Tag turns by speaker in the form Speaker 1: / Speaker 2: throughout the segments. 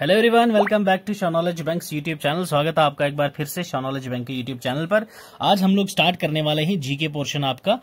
Speaker 1: Hello everyone, welcome back to शॉनॉलेज bank YouTube channel. स्वागत है आपका एक बार फिर से शॉनॉलेज बैंक के यूट्यूब चैनल पर। आज हम लोग स्टार्ट करने वाले हैं जीके पोर्शन आपका,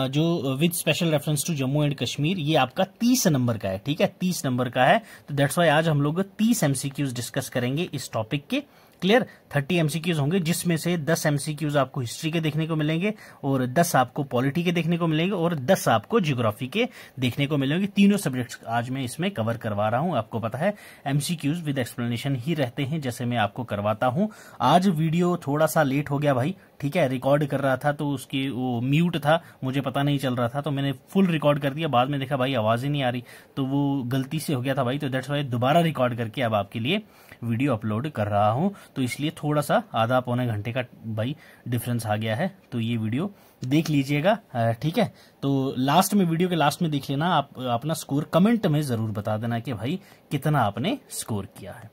Speaker 1: जो with special reference to Jammu and Kashmir. ये आपका 30 नंबर का है, ठीक है, 30 नंबर का है। तो दैट्स वाई आज हम लोग 30 एमसीक्यूज डिस्कस करेंगे इस टॉपिक के। क्लियर, 30 एमसीक्यूज होंगे, जिसमें से 10 एमसीक्यूज आपको हिस्ट्री के देखने को मिलेंगे और 10 आपको पॉलिटी के देखने को मिलेंगे और 10 आपको ज्योग्राफी के देखने को मिलेंगे। तीनों सब्जेक्ट्स आज मैं इसमें कवर करवा रहा हूं। आपको पता है एमसीक्यूज विद एक्सप्लेनेशन ही रहते हैं, जैसे मैं आपको करवाता हूं। आज वीडियो थोड़ा सा लेट हो गया भाई, ठीक है। रिकॉर्ड कर रहा था तो उसकी वो म्यूट था, मुझे पता नहीं चल रहा था, तो मैंने फुल रिकॉर्ड कर दिया। बाद में देखा भाई आवाज ही नहीं आ रही, तो वो गलती से हो गया था भाई। तो दैट्स वाई दोबारा रिकॉर्ड करके अब आपके लिए वीडियो अपलोड कर रहा हूं। तो इसलिए थोड़ा सा आधा पौने घंटे का भाई डिफरेंस आ गया है, तो ये वीडियो देख लीजिएगा, ठीक है। तो लास्ट में, वीडियो के लास्ट में देख लेना। आप अपना स्कोर कमेंट में जरूर बता देना कि भाई कितना आपने स्कोर किया है।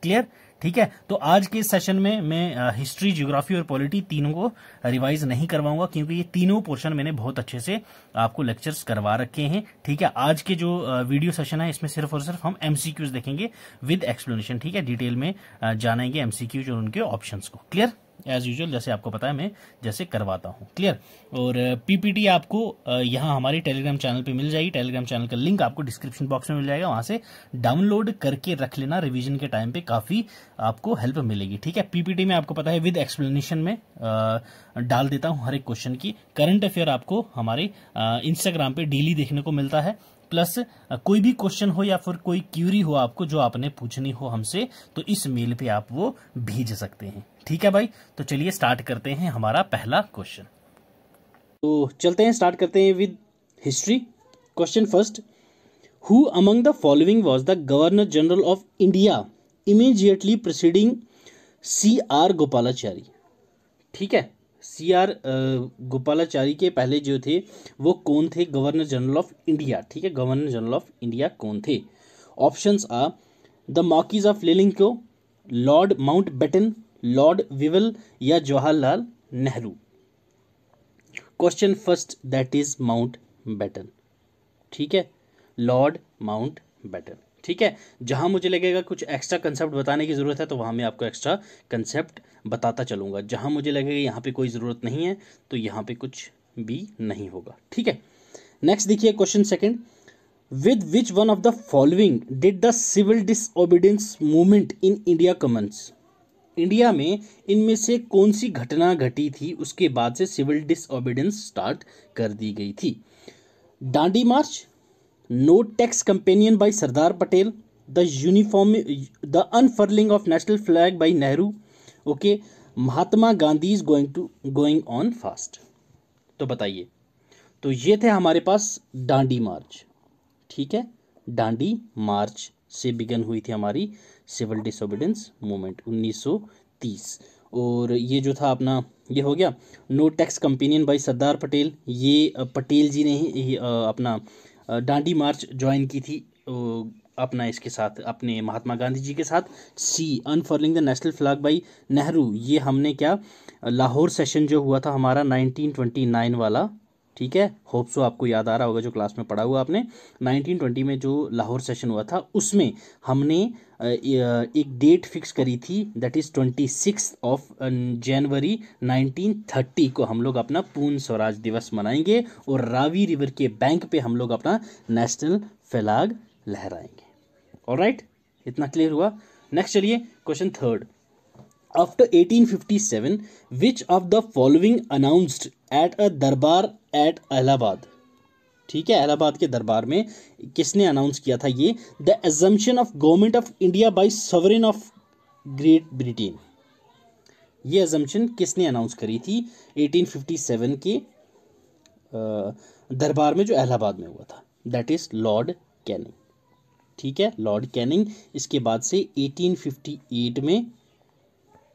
Speaker 1: क्लियर, ठीक है। तो आज के सेशन में मैं हिस्ट्री, ज्योग्राफी और पॉलिटी तीनों को रिवाइज नहीं करवाऊंगा, क्योंकि ये तीनों पोर्शन मैंने बहुत अच्छे से आपको लेक्चर्स करवा रखे हैं, ठीक है। आज के जो वीडियो सेशन है इसमें सिर्फ और सिर्फ हम एमसीक्यूज देखेंगे विद एक्सप्लेनेशन, ठीक है। डिटेल में जानेंगे एमसीक्यूज और उनके ऑप्शंस को। क्लियर, एज यूजुअल जैसे आपको पता है मैं जैसे करवाता हूं। क्लियर, और पीपीटी आपको यहां हमारी टेलीग्राम चैनल पे मिल जाएगी। टेलीग्राम चैनल का लिंक आपको डिस्क्रिप्शन बॉक्स में मिल जाएगा, वहां से डाउनलोड करके रख लेना। रिवीजन के टाइम पे काफी आपको हेल्प मिलेगी, ठीक है। पीपीटी में आपको पता है विद एक्सप्लेनेशन में डाल देता हूं हर एक क्वेश्चन की। करंट अफेयर आपको हमारे इंस्टाग्राम पे डेली देखने को मिलता है। प्लस कोई भी क्वेश्चन हो या फिर कोई क्यूरी हो आपको जो आपने पूछनी हो हमसे, तो इस मेल पे आप वो भेज सकते हैं, ठीक है भाई। तो चलिए स्टार्ट करते हैं हमारा पहला क्वेश्चन। तो चलते हैं, स्टार्ट करते हैं with history. Question first, who among the following was the governor general of India immediately preceding C R Gopalachari. ठीक है, सी आर गोपालाचारी के पहले जो थे वो कौन थे गवर्नर जनरल ऑफ इंडिया, ठीक है। गवर्नर जनरल ऑफ इंडिया कौन थे? Options are the Marquess of Linlithgow, Lord Mountbatten, Lord Wavell या Jawaharlal Nehru. Question first, that is Mountbatten, ठीक है, लॉर्ड माउंटबेटन, ठीक है। जहां मुझे लगेगा कुछ एक्स्ट्रा कंसेप्ट बताने की जरूरत है तो वहां मैं आपको एक्स्ट्रा कंसेप्ट बताता चलूंगा। जहां मुझे लगेगा यहाँ पे कोई जरूरत नहीं है तो यहाँ पे कुछ भी नहीं होगा, ठीक है। नेक्स्ट देखिए question second, with which one of the following did the civil disobedience movement in India commence. India में इनमें से कौन सी घटना घटी थी उसके बाद से सिविल डिसओबीडियंस स्टार्ट कर दी गई थी? Dandi march, no tax campaign by Sardar Patel, the unfurling of national flag by Nehru, okay, Mahatma Gandhi is going on fast. तो बताइए, तो ये थे हमारे पास डांडी मार्च, ठीक है। डांडी मार्च से बिगन हुई थी हमारी सिविल डिसोबीडियंस मूवमेंट 1930। और ये जो था अपना, ये हो गया no tax campaign by Sardar Patel, ये पटेल जी ने ही अपना डांडी मार्च ज्वाइन की थी अपना इसके साथ, अपने महात्मा गांधी जी के साथ। C unfurling the national flag by Nehru, ये हमने क्या, लाहौर सेशन जो हुआ था हमारा 1929 वाला, ठीक है। होप सो आपको याद आ रहा होगा जो क्लास में पढ़ा हुआ आपने। 1920 में जो लाहौर सेशन हुआ था उसमें हमने एक डेट फिक्स करी थी, दैट इज 26 ऑफ जनवरी 1930 को हम लोग अपना पूर्ण स्वराज दिवस मनाएंगे और रावी रिवर के बैंक पे हम लोग अपना नेशनल फ्लैग लहराएंगे। ऑलराइट, इतना क्लियर हुआ। नेक्स्ट चलिए question third, after 1857 which of the following announced at a दरबार at इलाहाबाद, ठीक है, इलाहाबाद के दरबार में किसने अनाउंस किया था ये, the assumption of government of India by sovereign of great Britain. ये एजम्पशन किसने अनाउंस करी थी 1857 के दरबार में जो इलाहाबाद में हुआ था? दैट इज लॉर्ड कैनिंग, ठीक है, लॉर्ड कैनिंग। इसके बाद से 1858 में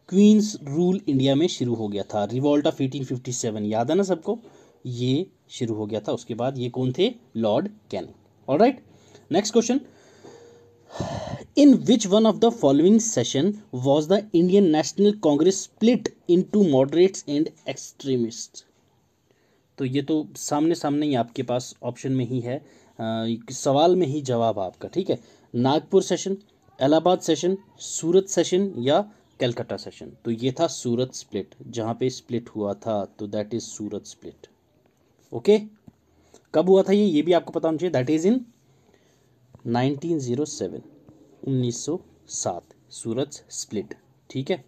Speaker 1: क्वींस रूल इंडिया में शुरू हो गया था, रिवॉल्ट ऑफ 1857, याद है ना सबको, ये शुरू हो गया था। उसके बाद ये कौन थे? Lord Canning. Alright, next question, in which one of the following session was the Indian national Congress split into moderates and extremist? तो ये तो सामने सामने ही आपके पास ऑप्शन में ही है, सवाल में ही जवाब आपका, ठीक है। नागपुर सेशन, इलाहाबाद सेशन, सूरत सेशन या कलकत्ता सेशन? तो ये था सूरत स्प्लिट, जहाँ पे स्प्लिट हुआ था, तो that is Surat split. Okay, कब हुआ था ये भी आपको पता होना चाहिए, that is in 1907, 1907 Surat split. ठीक है।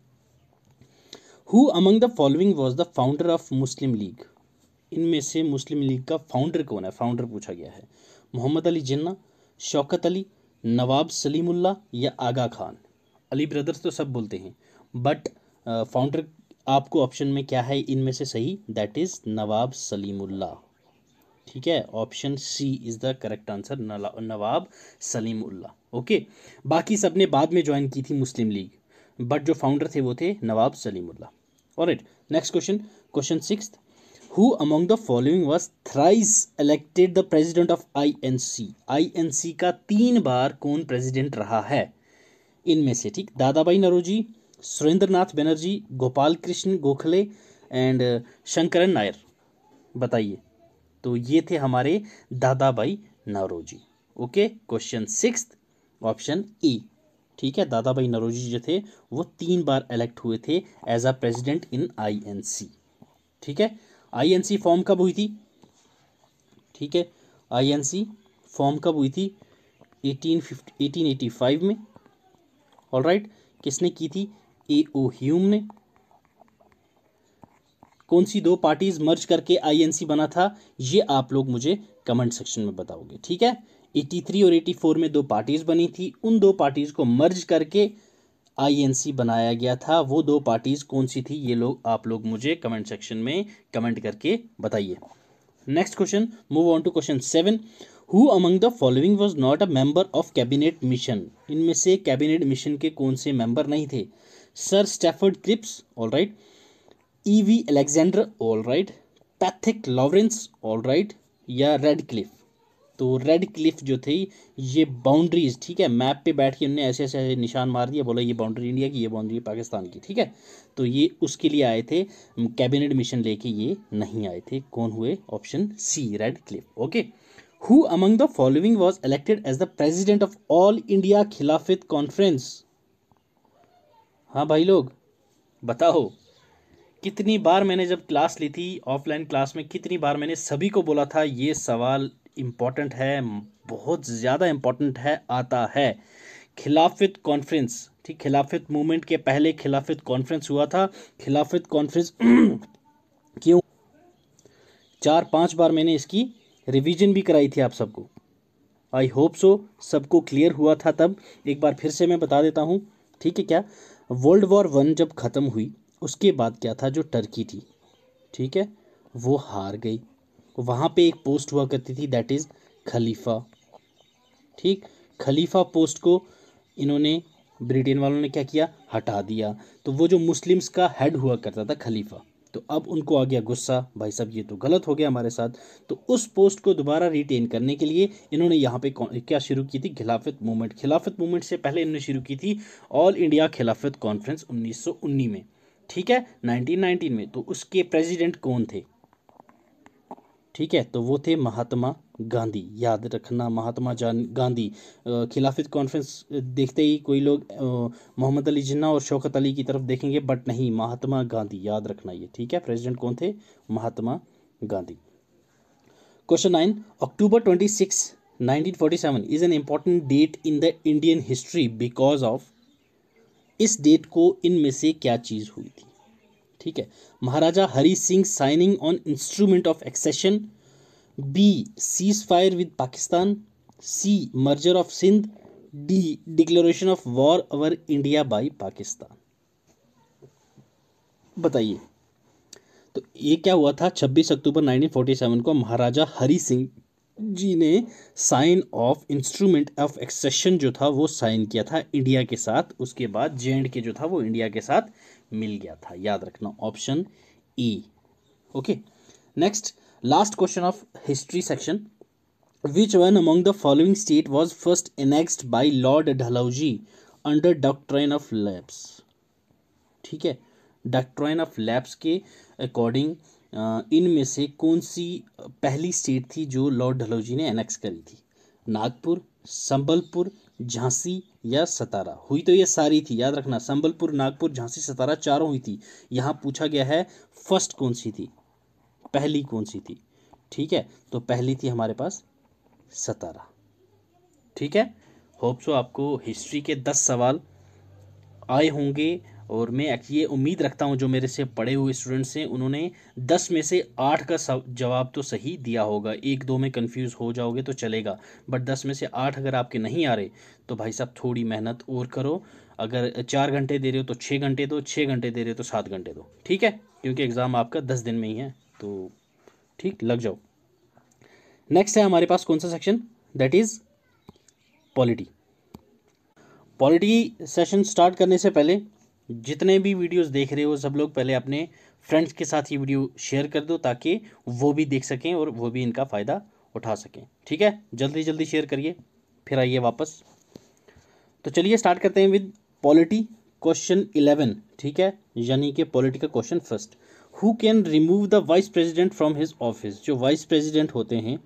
Speaker 1: Who among the following was the founder of Muslim league? इनमें से मुस्लिम लीग का फाउंडर कौन है? फाउंडर पूछा गया है। मोहम्मद अली जिन्ना, शौकत अली, नवाब सलीमुल्लाह या आगा खान? अली ब्रदर्स तो सब बोलते हैं, बट फाउंडर आपको ऑप्शन में क्या है इनमें से सही? That is Nawab Salimullah. ठीक है, option C is the correct answer, Nawab Salimullah. Okay, बाकी सब ने बाद में ज्वाइन की थी मुस्लिम लीग, बट जो फाउंडर थे वो थे Nawab Salimullah. Alright, next question, question 6th। Who among the following was thrice elected the president of INC? INC का 3 बार कौन प्रेसिडेंट रहा है इनमें से? ठीक, दादा भाई नौरोजी, सुरेंद्र नाथ बनर्जी, गोपाल कृष्ण गोखले एंड शंकरन नायर। बताइए। तो ये थे हमारे Dada Bhai Naoroji. Okay, question 6th, option E. ठीक है, दादा भाई नौरोजी जो थे वो 3 बार इलेक्ट हुए थे as a president in INC। ठीक है, INC फॉर्म कब हुई थी? ठीक है, INC फॉर्म कब हुई थी? 1885 में। ऑलराइट, किसने की थी? A.O. ह्यूम ने। कौन सी 2 पार्टीज मर्ज करके INC बना था, ये आप लोग मुझे कमेंट सेक्शन में बताओगे। ठीक है, 83 और 84 में 2 पार्टीज बनी थी, उन 2 पार्टीज को मर्ज करके INC बनाया गया था। वो 2 पार्टीज कौन सी थी, ये लोग आप लोग मुझे कमेंट सेक्शन में कमेंट करके बताइए। Next question, move on to question 7। Who among the following was not a member of cabinet mission? इनमें से कैबिनेट मिशन के कौन से मेंबर नहीं थे? Sir Stafford Cripps, alright, E.V. Alexander, alright, Pethick Lawrence, alright, या रेड क्लिफ? तो Radcliffe जो थे ये बाउंड्रीज, ठीक है, मैप पे बैठ के उन्होंने ऐसे ऐसे निशान मार दिया, बोला ये बाउंड्री इंडिया की, ये बाउंड्री पाकिस्तान की। ठीक है, तो ये उसके लिए आए थे, कैबिनेट मिशन लेके ये नहीं आए थे। कौन हुए? Option C, Radcliffe. Okay, who among the following was elected as the president of all India Khilafat conference? हाँ भाई लोग, बताओ। कितनी बार मैंने जब क्लास ली थी ऑफलाइन क्लास में, कितनी बार मैंने सभी को बोला था ये सवाल इम्पोर्टेंट है, बहुत ज़्यादा इम्पोर्टेंट है, आता है। खिलाफत कॉन्फ्रेंस, ठीक, खिलाफत मूवमेंट के पहले खिलाफत कॉन्फ्रेंस हुआ था। खिलाफत कॉन्फ्रेंस क्यों? 4-5 बार मैंने इसकी रिवीजन भी कराई थी आप सबको। आई होप सो सबको क्लियर हुआ था तब। एक बार फिर से मैं बता देता हूँ, ठीक है क्या? वर्ल्ड वॉर 1 जब ख़त्म हुई उसके बाद क्या था, जो टर्की थी, ठीक है, वो हार गई। वहाँ पे एक पोस्ट हुआ करती थी, दैट इज़ खलीफा। ठीक, खलीफा पोस्ट को इन्होंने, ब्रिटेन वालों ने क्या किया, हटा दिया। तो वो जो मुस्लिम्स का हेड हुआ करता था खलीफा, तो अब उनको आ गया गुस्सा, भाई साहब ये तो गलत हो गया हमारे साथ। तो उस पोस्ट को दोबारा रिटेन करने के लिए इन्होंने यहाँ पे क्या शुरू की थी, खिलाफत मूवमेंट। खिलाफत मूवमेंट से पहले इन्होंने शुरू की थी ऑल इंडिया खिलाफत कॉन्फ्रेंस 1919 में। ठीक है, 1919 में। तो उसके प्रेसिडेंट कौन थे? ठीक है, तो वो थे महात्मा गांधी। याद रखना, महात्मा गांधी। खिलाफत कॉन्फ्रेंस देखते ही कोई लोग मोहम्मद अली जिन्ना और शौकत अली की तरफ देखेंगे, बट नहीं, महात्मा गांधी, याद रखना ये। ठीक है, प्रेसिडेंट कौन थे? Mahatma Gandhi. Question 9, October 26, 1947 is an important date in the Indian history because of, इस डेट को इनमें से क्या चीज़ हुई थी? ठीक है, Maharaja Hari Singh signing on instrument of accession, B cease fire with Pakistan, C merger of Sindh, D declaration of war over India by Pakistan? बताइए। तो ये क्या हुआ था, 26 अक्टूबर 1947 को महाराजा हरी सिंह जी ने sign of instrument of accession जो था वो साइन किया था इंडिया के साथ। उसके बाद J&K जो था वो इंडिया के साथ मिल गया था। याद रखना, option E. Okay, next, last question of history section. Which one among the following state was first annexed by lord Dalhousie under doctrine of lapse? ठीक है, डॉक्ट्राइन ऑफ लैप्स के अकॉर्डिंग इनमें से कौन सी पहली स्टेट थी जो लॉर्ड डलहौजी ने एनेक्स करी थी? नागपुर, संबलपुर, झांसी या सतारा? हुई तो ये सारी थी, याद रखना, संबलपुर, नागपुर, झांसी, सतारा, चारों हुई थी। यहाँ पूछा गया है फर्स्ट कौन सी थी, पहली कौन सी थी। ठीक है, तो पहली थी हमारे पास सतारा। ठीक है, होप सो आपको हिस्ट्री के 10 सवाल आए होंगे, और मैं ये उम्मीद रखता हूँ जो मेरे से पढ़े हुए स्टूडेंट्स हैं उन्होंने 10 में से 8 का जवाब तो सही दिया होगा। एक दो में कंफ्यूज हो जाओगे तो चलेगा, बट 10 में से 8 अगर आपके नहीं आ रहे तो भाई साहब थोड़ी मेहनत और करो। अगर 4 घंटे दे रहे हो तो 6 घंटे दो, 6 घंटे दे रहे हो तो 7 घंटे दो। ठीक है, क्योंकि एग्ज़ाम आपका 10 दिन में ही है, तो ठीक लग जाओ। नेक्स्ट है हमारे पास कौन सा section, that is polity. Polity session start करने से पहले जितने भी वीडियोस देख रहे हो सब लोग पहले अपने फ्रेंड्स के साथ ये वीडियो शेयर कर दो, ताकि वो भी देख सकें और वो भी इनका फ़ायदा उठा सकें। ठीक है, जल्दी जल्दी शेयर करिए, फिर आइए वापस। तो चलिए स्टार्ट करते हैं विद पॉलिटी क्वेश्चन 11। ठीक है, यानी कि पॉलिटी का question first. Who can remove the vice president from his office? जो वाइस प्रेसिडेंट होते हैं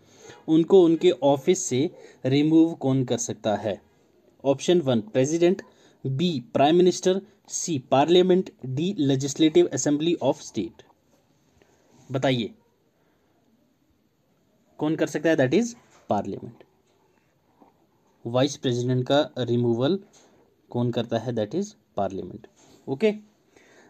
Speaker 1: उनको उनके ऑफिस से रिमूव कौन कर सकता है? Option 1 president, B prime minister, C parliament, D legislative assembly of state. बताइए कौन कर सकता है? That is parliament. Vice president का रिमूवल कौन करता है? That is parliament. Okay,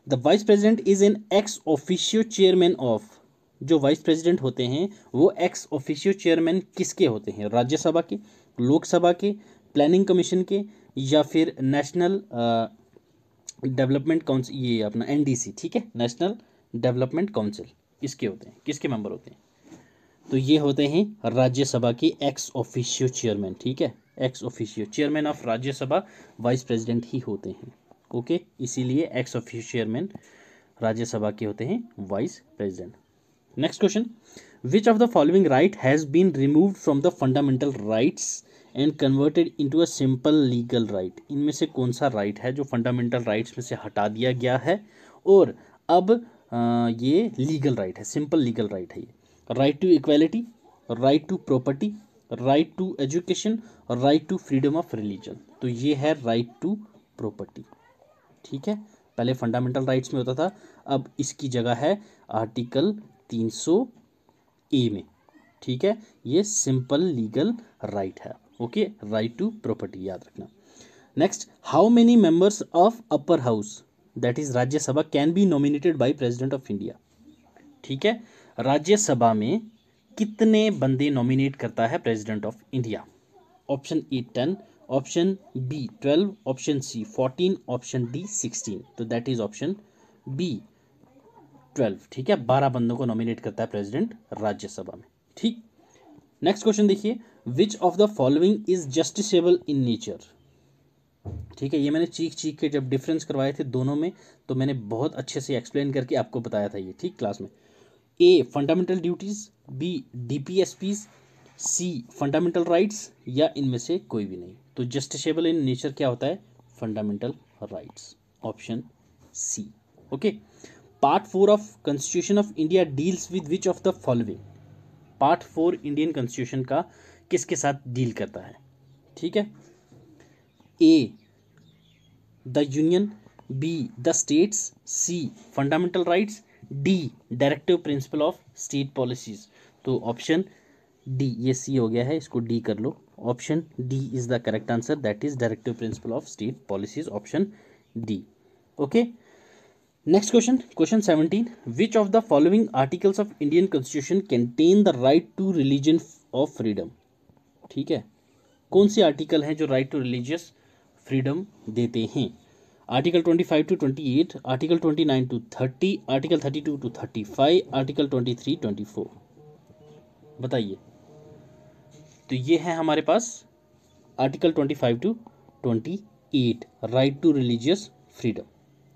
Speaker 1: the vice president is an ex officio chairman of. जो वाइस प्रेसिडेंट होते हैं वो एक्स ऑफिशियो चेयरमैन किसके होते हैं? राज्यसभा के, लोकसभा के, प्लानिंग कमीशन के, या फिर नेशनल डेवलपमेंट काउंसिल, ये अपना एनडीसी। ठीक है, नेशनल डेवलपमेंट काउंसिल, इसके होते हैं, किसके मेंबर होते हैं? तो ये होते हैं राज्यसभा के एक्स ऑफिशियो चेयरमैन। ठीक है, ex officio chairman of Rajya Sabha vice president ही होते हैं। ओके, इसीलिए एक्स ऑफिशियो चेयरमैन राज्यसभा के होते हैं vice president. Next question, which of the following right has been removed from the fundamental rights and converted into a simple legal right? इनमें से कौन सा राइट है जो फंडामेंटल राइट्स में से हटा दिया गया है और अब ये लीगल राइट है, सिंपल लीगल राइट है? ये right to equality, right to property, right to education, right to freedom of religion. तो ये है राइट टू प्रॉपर्टी। ठीक है, पहले फंडामेंटल राइट्स में होता था, अब इसकी जगह है आर्टिकल 300A में। ठीक है, ये सिंपल लीगल राइट है। ओके, राइट टू प्रॉपर्टी याद रखना। Next, how many members of upper house, that is Rajya Sabha, can be nominated by president of India? ठीक है, राज्यसभा में कितने बंदे नॉमिनेट करता है president of India? Option A 10, option B 12, option C 14, option D 16। तो दैट इज ऑप्शन बी 12। ठीक है, 12 बंदों को नॉमिनेट करता है प्रेसिडेंट राज्यसभा में। ठीक, नेक्स्ट क्वेश्चन देखिए, विच of the following is justiciable in nature? ठीक है, ये मैंने चीख चीख के जब डिफरेंस करवाए थे दोनों में तो मैंने बहुत अच्छे से एक्सप्लेन करके आपको बताया था ये, ठीक, क्लास में। A fundamental duties, B DPSPs, C fundamental rights, या इनमें से कोई भी नहीं। तो जस्टिसेबल इन नेचर क्या होता है? Fundamental rights, option C. Okay, part 4 of constitution of India deals with which of the following? Part 4 Indian constitution का किसके साथ डील करता है? ठीक है, A the union, B the states, C fundamental rights, D directive principle of state policies. तो option D, ये सी हो गया है, इसको डी कर लो। Option D is the correct answer, that is directive principle of state policies, option D. Okay, next question, question 17, which of the following articles of Indian constitution contain the right to religion of freedom? ठीक है, कौन से article हैं जो right to religious freedom देते हैं? Article 25 to 28, article 29 to 30, article 32 to 35, article 23, 24। बताइए। तो ये है हमारे पास article 25 to 28, right to religious freedom.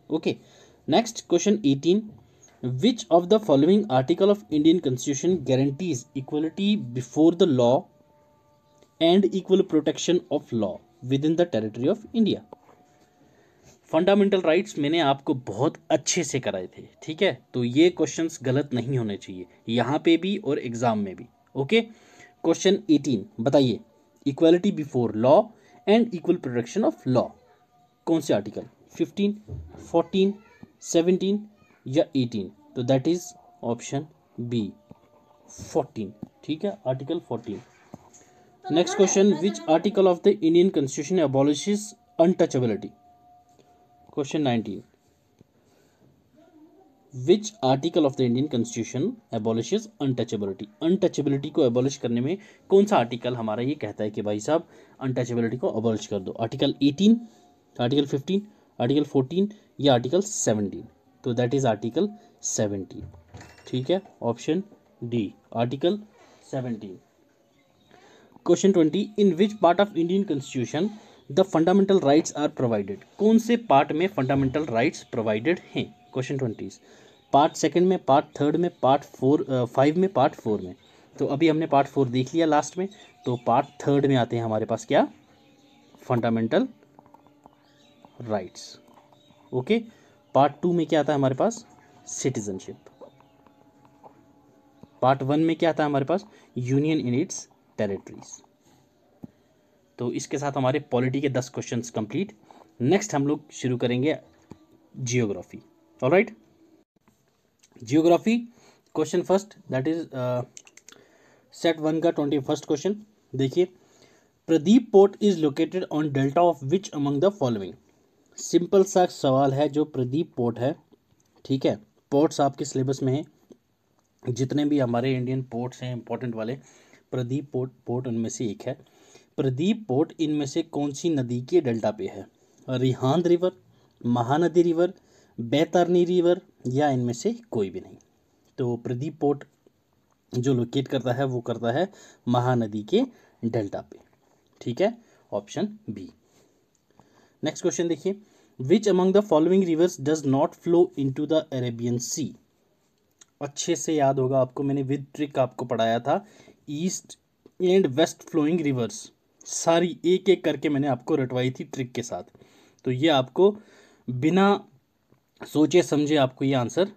Speaker 1: Okay, next question 18, which of the following article of Indian constitution guarantees equality before the law and equal protection of law within the territory of India? Fundamental rights मैंने आपको बहुत अच्छे से कराए थे, ठीक है, तो ये क्वेश्चंस गलत नहीं होने चाहिए यहाँ पे भी और एग्जाम में भी। ओके, क्वेश्चन 18 बताइए, equality before law and equal protection of law. कौन से आर्टिकल? 15, 14, 17 या 18? तो दैट इज ऑप्शन बी 14। ठीक है, article 14। Next question, which article of the Indian constitution abolishes untouchability? Question 19, which article of the Indian constitution abolishes untouchability? Untouchability को abolish करने में कौन सा आर्टिकल हमारा ये कहता है कि भाई साहब अनटचेबिलिटी को एबॉलिश कर दो? आर्टिकल 18, आर्टिकल 15, आर्टिकल 14 या आर्टिकल 17? तो दैट इज आर्टिकल 17। ठीक है, option D article 17। Question 20, in which part of Indian constitution the fundamental rights are provided? कौन से पार्ट में फंडामेंटल राइट्स प्रोवाइडेड हैं? क्वेश्चन 20, पार्ट सेकंड में, पार्ट थर्ड में, पार्ट 5 में, पार्ट 4 में? तो अभी हमने पार्ट 4 देख लिया लास्ट में, तो पार्ट थर्ड में आते हैं हमारे पास क्या? Fundamental rights. ओके, पार्ट 2 में क्या आता है हमारे पास? सिटीजनशिप। पार्ट 1 में क्या आता है हमारे पास? Union in its territories. तो इसके साथ हमारे पॉलिटी के 10 क्वेश्चंस कंप्लीट। नेक्स्ट हम लोग शुरू करेंगे geography. Alright, geography question first, that is set 1 का 21st क्वेश्चन। देखिए, Pradeep port is located on delta of which among the following? Simple सा सवाल है, जो प्रदीप पोर्ट है, ठीक है, पोर्ट्स आपके सिलेबस में है, जितने भी हमारे इंडियन पोर्ट्स हैं इंपॉर्टेंट वाले, प्रदीप पोर्ट उनमें से एक है। प्रदीप पोर्ट इनमें से कौन सी नदी के डेल्टा पे है? Rihand river, Mahanadi river, Baitarani river या इनमें से कोई भी नहीं? तो प्रदीप पोर्ट जो लोकेट करता है वो करता है महानदी के डेल्टा पे। ठीक है, ऑप्शन बी। नेक्स्ट क्वेश्चन देखिए, which among the following rivers does not flow into the Arabian Sea? अच्छे से याद होगा आपको, मैंने विद ट्रिक आपको पढ़ाया था। East and west flowing rivers सारी एक एक करके मैंने आपको रटवाई थी ट्रिक के साथ। तो ये आपको बिना सोचे समझे आपको ये आंसर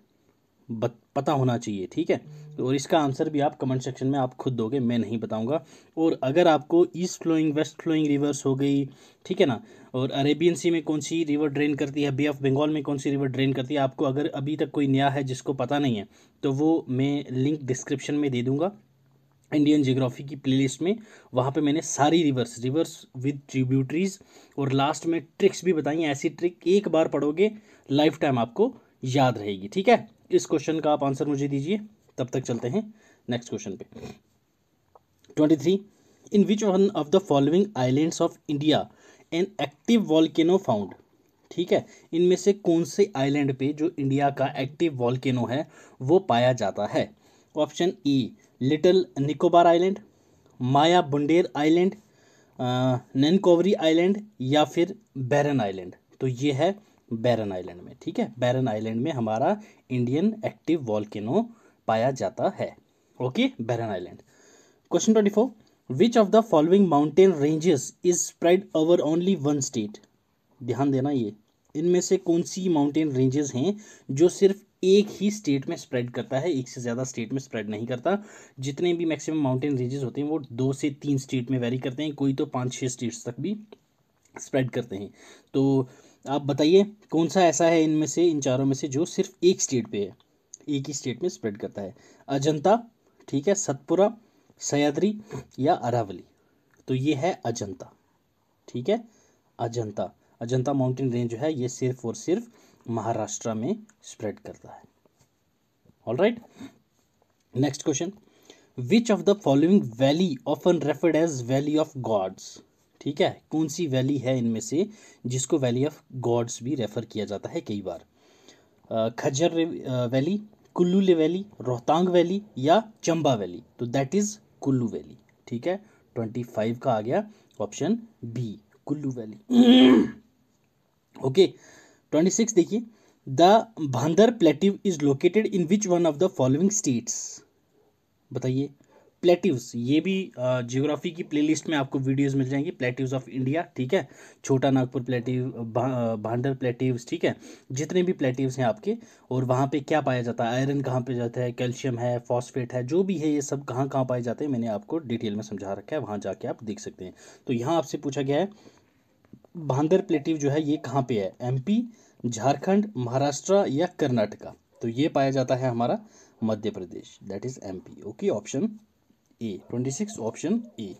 Speaker 1: पता होना चाहिए। ठीक है, और इसका आंसर भी आप कमेंट सेक्शन में आप खुद दोगे, मैं नहीं बताऊंगा। और अगर आपको east flowing west flowing rivers हो गई, ठीक है ना, और अरेबियन सी में कौन सी रिवर ड्रेन करती है, बे ऑफ बंगाल में कौन सी रिवर ड्रेन करती है, आपको अगर अभी तक कोई नया है जिसको पता नहीं है, तो वो मैं लिंक डिस्क्रिप्शन में दे दूंगा इंडियन जियोग्राफी की प्लेलिस्ट में। वहाँ पे मैंने सारी रिवर्स विद ट्रिब्यूटरीज और लास्ट में ट्रिक्स भी बताई हैं। ऐसी ट्रिक एक बार पढ़ोगे लाइफ टाइम आपको याद रहेगी। ठीक है, इस क्वेश्चन का आप आंसर मुझे दीजिए, तब तक चलते हैं नेक्स्ट क्वेश्चन पे। 23, in which one of the following islands of India an active volcano found? ठीक है, इनमें से कौन से आइलैंड पे जो इंडिया का एक्टिव वॉल्केनो है वो पाया जाता है? Option E little Nicobar island, Mayabunder island, Nancowry island या फिर बैरन आइलैंड? तो ये है बैरन आइलैंड में। ठीक है, बैरन आइलैंड में हमारा इंडियन एक्टिव वॉल्केनो पाया जाता है। Okay, Barren Island. Question 24, which of the following mountain ranges is spread over only one state? ध्यान देना, ये इनमें से कौन सी माउंटेन रेंजेस हैं जो सिर्फ एक ही स्टेट में स्प्रेड करता है, एक से ज़्यादा स्टेट में स्प्रेड नहीं करता? जितने भी मैक्सिमम माउंटेन रेंजेस होते हैं वो 2 से 3 स्टेट में वेरी करते हैं, कोई तो 5-6 स्टेट्स तक भी स्प्रेड करते हैं। तो आप बताइए कौन सा ऐसा है इनमें से, इन चारों में से, जो सिर्फ एक स्टेट पे है, एक ही स्टेट में स्प्रेड करता है? अजंता, ठीक है, सतपुरा, सह्याद्री या अरावली? तो ये है अजंता। ठीक है, अजंता माउंटेन रेंज जो है ये सिर्फ और सिर्फ महाराष्ट्र में स्प्रेड करता है। Alright, next question, which of the following valley often referred as valley of gods? ठीक है, कौन सी वैली है इनमें से जिसको वैली ऑफ गॉड्स भी रेफर किया जाता है कई बार? Khajjiar valley, Kullu valley, Rohtang valley या चंबा वैली? तो दैट इज कुल्लू वैली। ठीक है, 25 का आ गया option B, Kullu valley. Okay, 26 देखिए, the Bhander plateau is located in which one of the following states? बताइए, प्लेट्यूज, ये भी जियोग्राफी की प्लेलिस्ट में आपको वीडियोस मिल जाएंगी, प्लेट्यूज ऑफ इंडिया। ठीक है, छोटा नागपुर प्लेट्यू, भांडर प्लेट्यूज, ठीक है, जितने भी प्लेट्यूज हैं आपके, और वहाँ पे क्या पाया जाता है, आयरन कहाँ पे जाता है, कैल्शियम है, फॉस्फेट है, जो भी है ये सब कहाँ कहाँ पाए जाते हैं मैंने आपको डिटेल में समझा रखा है, वहाँ जाके आप देख सकते हैं। तो यहाँ आपसे पूछा गया है भांदर प्लेटिव जो है ये कहाँ पे है? एमपी, झारखंड, महाराष्ट्र या कर्नाटका? तो ये पाया जाता है हमारा Madhya Pradesh, that is MP. Okay, option A 26, option A.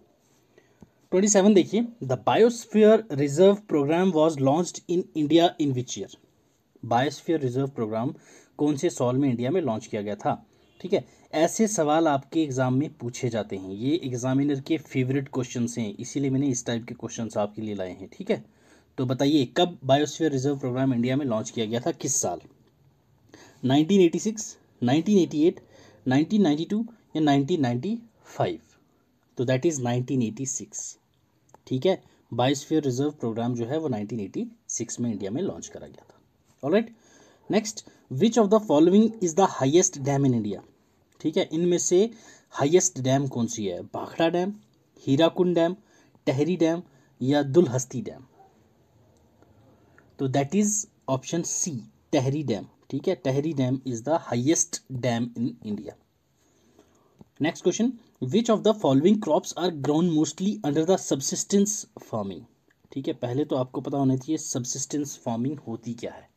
Speaker 1: 27 देखिए, the biosphere reserve programme was launched in India in which year? Biosphere reserve programme कौन से साल में इंडिया में लॉन्च किया गया था? ठीक है, ऐसे सवाल आपके एग्जाम में पूछे जाते हैं, ये एग्जामिनर के फेवरेट क्वेश्चंस हैं, इसीलिए मैंने इस टाइप के क्वेश्चंस आपके लिए लाए हैं। ठीक है, तो बताइए कब बायोस्फीयर रिजर्व प्रोग्राम इंडिया में लॉन्च किया गया था, किस साल? 1986, 1988, 1992 या 1995? तो दैट इज 1986। ठीक है, बायोस्फीयर रिजर्व प्रोग्राम जो है वो 1986 में इंडिया में लॉन्च करा गया था। Alright, next, which of the following is the highest dam in India? ठीक है, इनमें से हाईएस्ट डैम कौन सी है? Bhakra dam, Hirakud dam, Tehri dam या दुलहस्ती डैम? तो that is option C, Tehri dam. ठीक है, Tehri dam is the highest dam in India. Next question, which of the following crops are grown mostly under the subsistence farming? ठीक है, पहले तो आपको पता होना चाहिए सबसिस्टेंस फार्मिंग होती क्या है।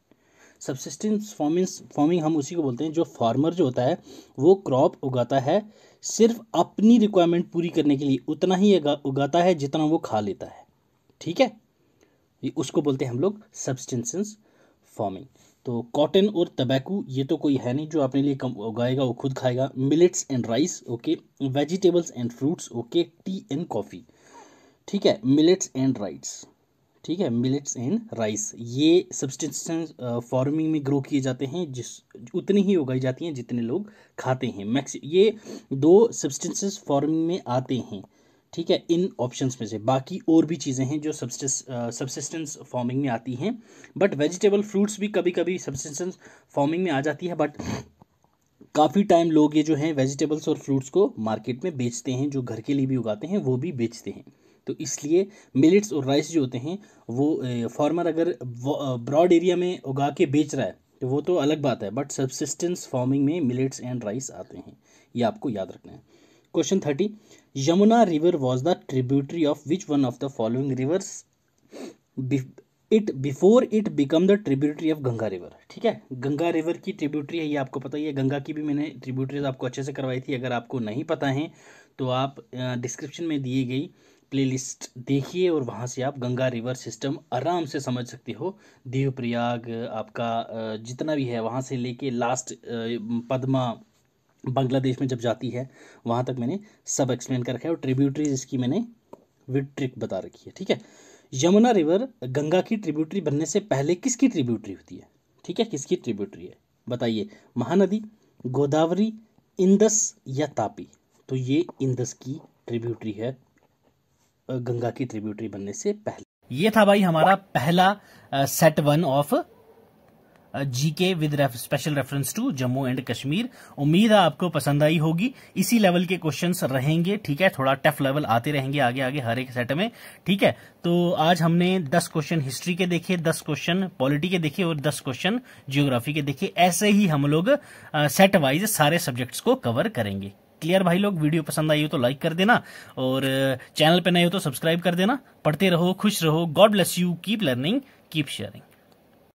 Speaker 1: सबसिस्टेंस फार्मिंग हम उसी को बोलते हैं जो फार्मर जो होता है वो क्रॉप उगाता है सिर्फ अपनी रिक्वायरमेंट पूरी करने के लिए, उतना ही उगाता है जितना वो खा लेता है। ठीक है, ये उसको बोलते हैं हम लोग सबसिस्टेंस फार्मिंग। तो कॉटन और टबैको ये तो कोई है नहीं जो अपने लिए कम उगाएगा, वो खुद खाएगा। Millets and rice, okay. Vegetables and fruits, okay. T and coffee. ठीक है, मिलेट्स एंड राइस। ठीक है, मिलेट्स एंड राइस ये सब्सिस्टेंस फार्मिंग में ग्रो किए जाते हैं, जिस उतनी ही उगाई जाती हैं जितने लोग खाते हैं। मैक्स ये दो सब्सिस्टेंस फार्मिंग में आते हैं। ठीक है, इन ऑप्शंस में से बाकी और भी चीज़ें हैं जो सब्सिस्टेंस फार्मिंग में आती हैं, बट वेजिटेबल फ्रूट्स भी कभी कभी सब्सिस्टेंस फार्मिंग में आ जाती है, बट काफ़ी टाइम लोग ये जो हैं वेजिटेबल्स और फ्रूट्स को मार्केट में बेचते हैं, जो घर के लिए भी उगाते हैं वो भी बेचते हैं। तो इसलिए मिलेट्स और राइस जो होते हैं वो फार्मर अगर ब्रॉड एरिया में उगा के बेच रहा है तो वो तो अलग बात है, बट सब्सिस्टेंस फार्मिंग में मिलेट्स एंड राइस आते हैं, ये आपको याद रखना है। Question 30, Yamuna river was the tributary of which one of the following reverse before it become the tributary of Ganga river? ठीक है, गंगा रिवर की ट्रिब्यूटरी है, ये आपको पता ही है। गंगा की भी मैंने ट्रिब्यूटरीज आपको अच्छे से करवाई थी, अगर आपको नहीं पता है तो आप डिस्क्रिप्शन में दिए गई प्लेलिस्ट देखिए और वहाँ से आप गंगा रिवर सिस्टम आराम से समझ सकते हो। देवप्रयाग आपका जितना भी है वहाँ से लेके लास्ट पद्मा बांग्लादेश में जब जाती है वहाँ तक मैंने सब एक्सप्लेन कर रखा है, और ट्रिब्यूटरीज इसकी मैंने विद ट्रिक बता रखी है। ठीक है, यमुना रिवर गंगा की ट्रिब्यूटरी बनने से पहले किसकी ट्रिब्यूटरी होती है? ठीक है, किसकी ट्रिब्यूटरी है बताइए? महानदी, गोदावरी, इंदस या तापी? तो ये इंदस की ट्रिब्यूटरी है गंगा की ट्रिब्यूटरी बनने से पहले। ये था भाई हमारा पहला set 1 of GK with special reference to Jammu and Kashmir. उम्मीद है आपको पसंद आई होगी। इसी लेवल के क्वेश्चंस रहेंगे, ठीक है, थोड़ा टफ लेवल आते रहेंगे आगे आगे हर एक सेट में। ठीक है, तो आज हमने 10 क्वेश्चन हिस्ट्री के देखे, 10 क्वेश्चन पॉलिटी के देखे और 10 क्वेश्चन जियोग्राफी के देखे। ऐसे ही हम लोग सेट वाइज सारे सब्जेक्ट्स को कवर करेंगे। क्लियर भाई लोग? वीडियो पसंद आई हो तो लाइक कर देना और चैनल पे नए हो तो सब्सक्राइब कर देना। पढ़ते रहो, खुश रहो। God bless you, keep learning, keep sharing.